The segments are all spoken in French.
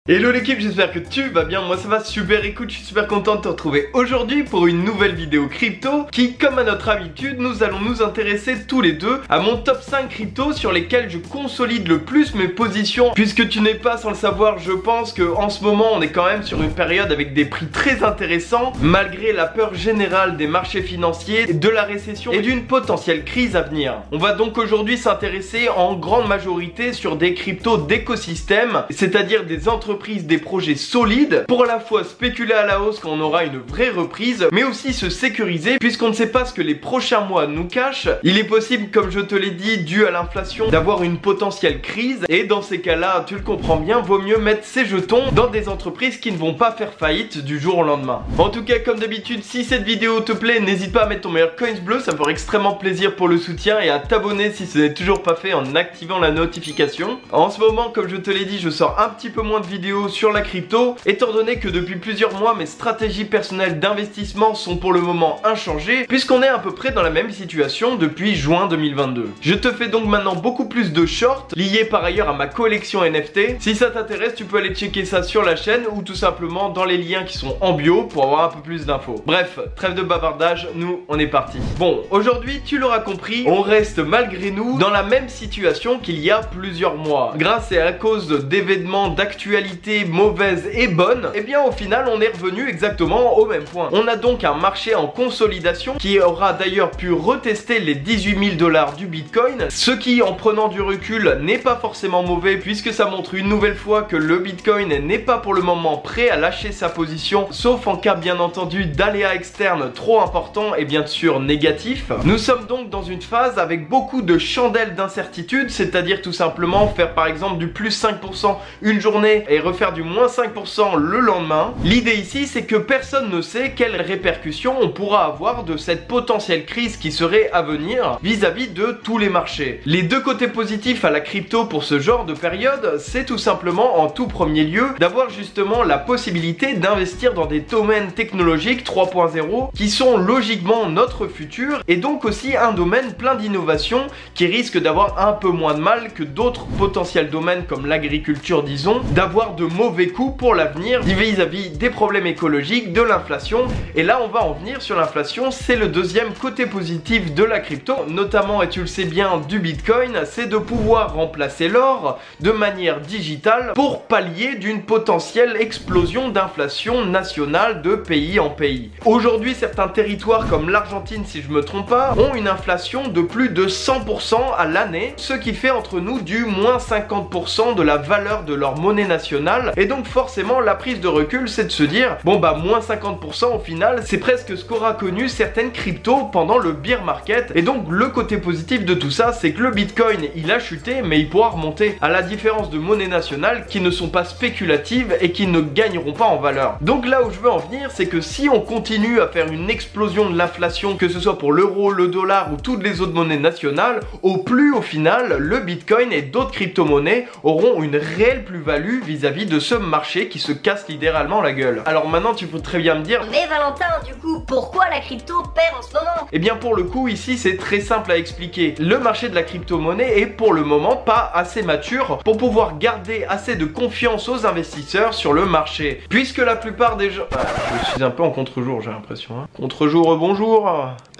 Hello l'équipe, j'espère que tu vas bien, moi ça va super. Écoute, je suis super content de te retrouver aujourd'hui pour une nouvelle vidéo crypto qui, comme à notre habitude, nous allons nous intéresser tous les deux à mon top 5 crypto sur lesquels je consolide le plus mes positions. Puisque tu n'es pas sans le savoir, je pense que en ce moment on est quand même sur une période avec des prix très intéressants malgré la peur générale des marchés financiers, de la récession et d'une potentielle crise à venir. On va donc aujourd'hui s'intéresser en grande majorité sur des cryptos d'écosystème, c'est-à-dire des entreprises, des projets solides pour à la fois spéculer à la hausse quand on aura une vraie reprise, mais aussi se sécuriser puisqu'on ne sait pas ce que les prochains mois nous cachent. Il est possible, comme je te l'ai dit, dû à l'inflation, d'avoir une potentielle crise, et dans ces cas-là, tu le comprends bien, vaut mieux mettre ses jetons dans des entreprises qui ne vont pas faire faillite du jour au lendemain. En tout cas, comme d'habitude, si cette vidéo te plaît, n'hésite pas à mettre ton meilleur coins bleu, ça me ferait extrêmement plaisir pour le soutien, et à t'abonner si ce n'est toujours pas fait en activant la notification. En ce moment, comme je te l'ai dit, je sors un petit peu moins de vidéos sur la crypto, étant donné que depuis plusieurs mois mes stratégies personnelles d'investissement sont pour le moment inchangées, puisqu'on est à peu près dans la même situation depuis juin 2022. Je te fais donc maintenant beaucoup plus de shorts, liés par ailleurs à ma collection NFT. Si ça t'intéresse, tu peux aller checker ça sur la chaîne ou tout simplement dans les liens qui sont en bio pour avoir un peu plus d'infos. Bref, trêve de bavardage, nous on est parti. Bon, aujourd'hui tu l'auras compris, on reste malgré nous dans la même situation qu'il y a plusieurs mois. Grâce et à cause d'événements d'actualité mauvaise et bonne, et bien au final on est revenu exactement au même point. On a donc un marché en consolidation qui aura d'ailleurs pu retester les 18 000 $ du Bitcoin, ce qui, en prenant du recul, n'est pas forcément mauvais puisque ça montre une nouvelle fois que le Bitcoin n'est pas pour le moment prêt à lâcher sa position, sauf en cas bien entendu d'aléas externes trop importants et bien sûr négatifs. Nous sommes donc dans une phase avec beaucoup de chandelles d'incertitude, c'est-à-dire tout simplement faire par exemple du plus 5% une journée et refaire du moins 5% le lendemain. L'idée ici, c'est que personne ne sait quelles répercussions on pourra avoir de cette potentielle crise qui serait à venir vis-à-vis de tous les marchés. Les deux côtés positifs à la crypto pour ce genre de période, c'est tout simplement en tout premier lieu d'avoir justement la possibilité d'investir dans des domaines technologiques 3.0 qui sont logiquement notre futur, et donc aussi un domaine plein d'innovations qui risque d'avoir un peu moins de mal que d'autres potentiels domaines comme l'agriculture, disons, d'avoir de mauvais coups pour l'avenir vis-à-vis des problèmes écologiques, de l'inflation. Et là on va en venir sur l'inflation, c'est le deuxième côté positif de la crypto, notamment, et tu le sais bien, du Bitcoin, c'est de pouvoir remplacer l'or de manière digitale pour pallier d'une potentielle explosion d'inflation nationale de pays en pays. Aujourd'hui, certains territoires comme l'Argentine, si je me trompe pas, ont une inflation de plus de 100% à l'année, ce qui fait entre nous du moins 50% de la valeur de leur monnaie nationale. Et donc forcément la prise de recul, c'est de se dire bon bah moins 50% au final, c'est presque ce qu'aura connu certaines cryptos pendant le bear market. Et donc le côté positif de tout ça, c'est que le Bitcoin il a chuté mais il pourra remonter, à la différence de monnaies nationales qui ne sont pas spéculatives et qui ne gagneront pas en valeur. Donc là où je veux en venir, c'est que si on continue à faire une explosion de l'inflation, que ce soit pour l'euro, le dollar ou toutes les autres monnaies nationales, au final le Bitcoin et d'autres crypto-monnaies auront une réelle plus-value vis-à-vis de ce marché qui se casse littéralement la gueule. Alors maintenant tu peux très bien me dire, mais Valentin, du coup pourquoi la crypto perd en ce moment? Eh bien pour le coup ici c'est très simple à expliquer. Le marché de la crypto-monnaie est pour le moment pas assez mature pour pouvoir garder assez de confiance aux investisseurs sur le marché, puisque la plupart des gens... je suis un peu en contre-jour, j'ai l'impression, hein. Contre-jour, bonjour.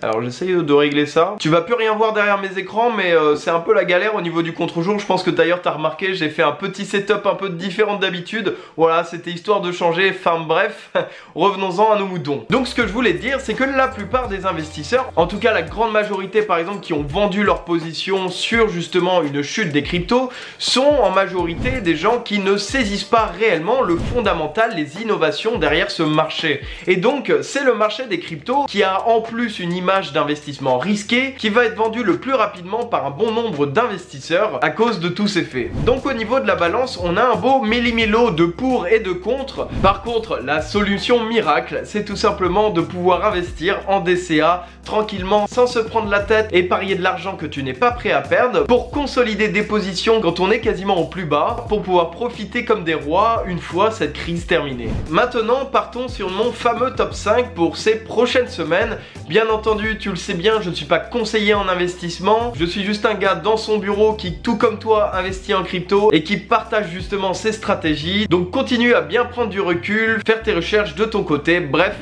Alors j'essaye de régler ça. Tu vas plus rien voir derrière mes écrans, mais c'est un peu la galère au niveau du contre-jour. Je pense que d'ailleurs t'as remarqué, j'ai fait un petit setup un peu différent d'habitude. Voilà, c'était histoire de changer. Enfin bref, revenons-en à nos moutons. Donc ce que je voulais te dire, c'est que la plupart des investisseurs, en tout cas la grande majorité par exemple, qui ont vendu leur position sur justement une chute des cryptos, sont en majorité des gens qui ne saisissent pas réellement le fondamental, les innovations derrière ce marché. Et donc c'est le marché des cryptos qui a en plus une image d'investissement risqué, qui va être vendu le plus rapidement par un bon nombre d'investisseurs à cause de tous ces faits. Donc au niveau de la balance, on a un beau méli-mélo de pour et de contre. Par contre, la solution miracle, c'est tout simplement de pouvoir investir en DCA tranquillement, sans se prendre la tête et parier de l'argent que tu n'es pas prêt à perdre, pour consolider des positions quand on est quasiment au plus bas, pour pouvoir profiter comme des rois une fois cette crise terminée. Maintenant, partons sur mon fameux top 5 pour ces prochaines semaines. Bien entendu, entendu, tu le sais bien, je ne suis pas conseiller en investissement. Je suis juste un gars dans son bureau qui, tout comme toi, investit en crypto et qui partage justement ses stratégies. Donc continue à bien prendre du recul, faire tes recherches de ton côté, bref.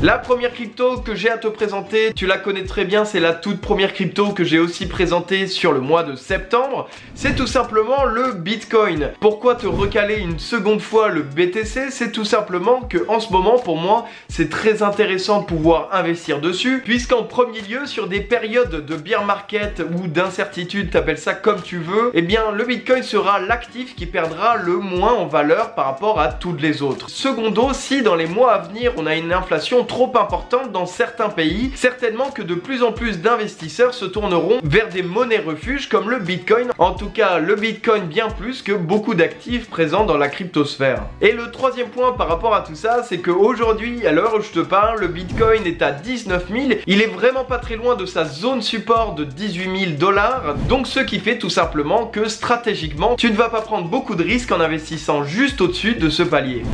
La première crypto que j'ai à te présenter, tu la connais très bien, c'est la toute première crypto que j'ai aussi présentée sur le mois de septembre. C'est tout simplement le Bitcoin. Pourquoi te recaler une seconde fois le BTC? C'est tout simplement que en ce moment, pour moi, c'est très intéressant de pouvoir investir dessus, puisqu'en premier lieu, sur des périodes de bear market ou d'incertitude, t'appelles ça comme tu veux, eh bien le Bitcoin sera l'actif qui perdra le moins en valeur par rapport à toutes les autres. Secondo, si dans les mois à venir, on a une inflation trop importante dans certains pays, certainement que de plus en plus d'investisseurs se tourneront vers des monnaies refuges comme le Bitcoin. En tout cas, le Bitcoin bien plus que beaucoup d'actifs présents dans la cryptosphère. Et le troisième point par rapport à tout ça, c'est qu'aujourd'hui, à l'heure où je te parle, le Bitcoin est à 19 000. Il est vraiment pas très loin de sa zone support de 18 000 $. Donc ce qui fait tout simplement que stratégiquement, tu ne vas pas prendre beaucoup de risques en investissant juste au-dessus de ce palier.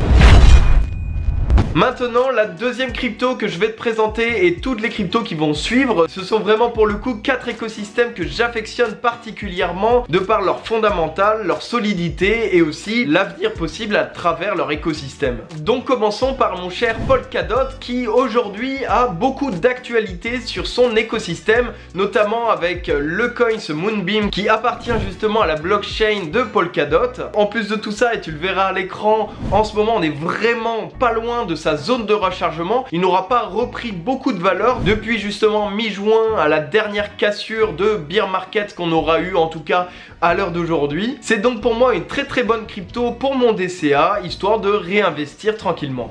Maintenant, la deuxième crypto que je vais te présenter et toutes les cryptos qui vont suivre, ce sont vraiment pour le coup 4 écosystèmes que j'affectionne particulièrement de par leur fondamental, leur solidité et aussi l'avenir possible à travers leur écosystème. Donc commençons par mon cher Polkadot qui aujourd'hui a beaucoup d'actualité sur son écosystème, notamment avec le coin Moonbeam qui appartient justement à la blockchain de Polkadot. En plus de tout ça, et tu le verras à l'écran, en ce moment on est vraiment pas loin de sa zone de rechargement. Il n'aura pas repris beaucoup de valeur depuis justement mi-juin à la dernière cassure de bear market qu'on aura eu en tout cas à l'heure d'aujourd'hui. C'est donc pour moi une très bonne crypto pour mon DCA, histoire de réinvestir tranquillement.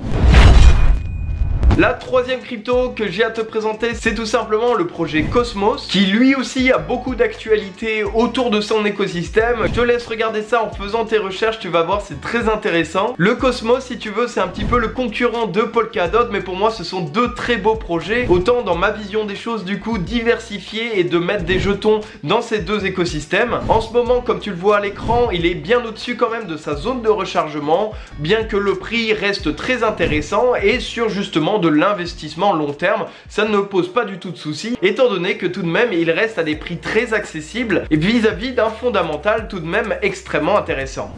La troisième crypto que j'ai à te présenter, c'est tout simplement le projet Cosmos, qui lui aussi a beaucoup d'actualité autour de son écosystème. Je te laisse regarder ça en faisant tes recherches, tu vas voir, c'est très intéressant. Le Cosmos, si tu veux, c'est un petit peu le concurrent de Polkadot, mais pour moi, ce sont deux très beaux projets. Autant dans ma vision des choses, du coup, diversifier et de mettre des jetons dans ces deux écosystèmes. En ce moment, comme tu le vois à l'écran, il est bien au-dessus quand même de sa zone de rechargement, bien que le prix reste très intéressant et sur justement de l'investissement long terme, ça ne pose pas du tout de soucis, étant donné que tout de même il reste à des prix très accessibles et vis-à-vis d'un fondamental tout de même extrêmement intéressant.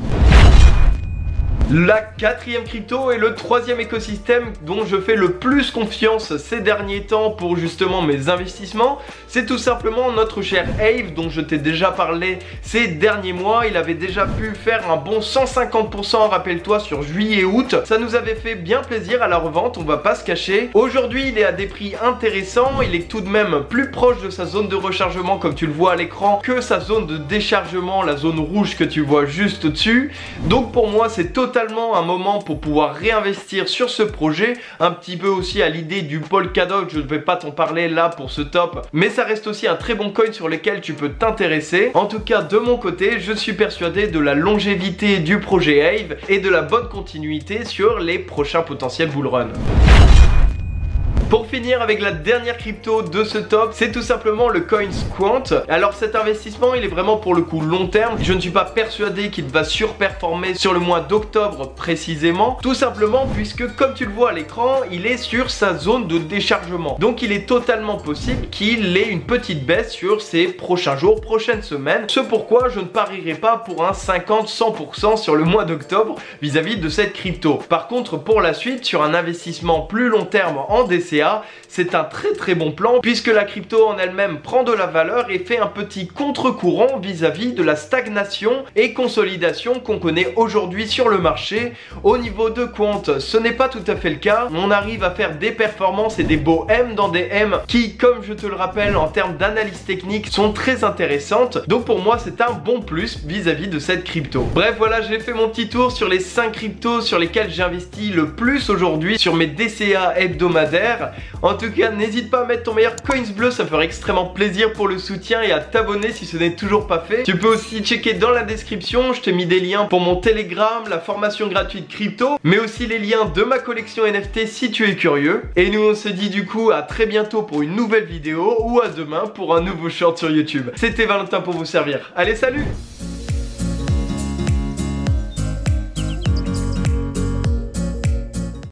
La quatrième crypto est le troisième écosystème dont je fais le plus confiance ces derniers temps pour justement mes investissements. C'est tout simplement notre cher Aave dont je t'ai déjà parlé ces derniers mois. Il avait déjà pu faire un bon 150%, rappelle-toi, sur juillet-août. Ça nous avait fait bien plaisir à la revente, on va pas se cacher. Aujourd'hui, il est à des prix intéressants. Il est tout de même plus proche de sa zone de rechargement, comme tu le vois à l'écran, que sa zone de déchargement, la zone rouge que tu vois juste au-dessus. Donc pour moi, c'est totalement un moment pour pouvoir réinvestir sur ce projet, un petit peu aussi à l'idée du Polkadot. Je ne vais pas t'en parler là pour ce top, mais ça reste aussi un très bon coin sur lequel tu peux t'intéresser. En tout cas, de mon côté, je suis persuadé de la longévité du projet Aave et de la bonne continuité sur les prochains potentiels bullrun. Pour finir avec la dernière crypto de ce top, c'est tout simplement le coin Quant. Alors cet investissement, il est vraiment pour le coup long terme. Je ne suis pas persuadé qu'il va surperformer sur le mois d'octobre précisément. Tout simplement puisque, comme tu le vois à l'écran, il est sur sa zone de déchargement. Donc il est totalement possible qu'il ait une petite baisse sur ces prochains jours, prochaines semaines. Ce pourquoi je ne parierai pas pour un 50-100% sur le mois d'octobre vis-à-vis de cette crypto. Par contre, pour la suite, sur un investissement plus long terme en DCA, c'est un très bon plan puisque la crypto en elle-même prend de la valeur et fait un petit contre-courant vis-à-vis de la stagnation et consolidation qu'on connaît aujourd'hui sur le marché. Au niveau de Quant, ce n'est pas tout à fait le cas. On arrive à faire des performances et des beaux M dans des M qui, comme je te le rappelle, en termes d'analyse technique, sont très intéressantes. Donc pour moi, c'est un bon plus vis-à-vis de cette crypto. Bref, voilà, j'ai fait mon petit tour sur les 5 cryptos sur lesquels j'investis le plus aujourd'hui sur mes DCA hebdomadaires. En tout cas, n'hésite pas à mettre ton meilleur coins bleu, ça me ferait extrêmement plaisir pour le soutien, et à t'abonner si ce n'est toujours pas fait. Tu peux aussi checker dans la description, je t'ai mis des liens pour mon Telegram, la formation gratuite crypto, mais aussi les liens de ma collection NFT si tu es curieux. Et nous on se dit du coup à très bientôt pour une nouvelle vidéo ou à demain pour un nouveau short sur YouTube. C'était Valentin pour vous servir. Allez, salut!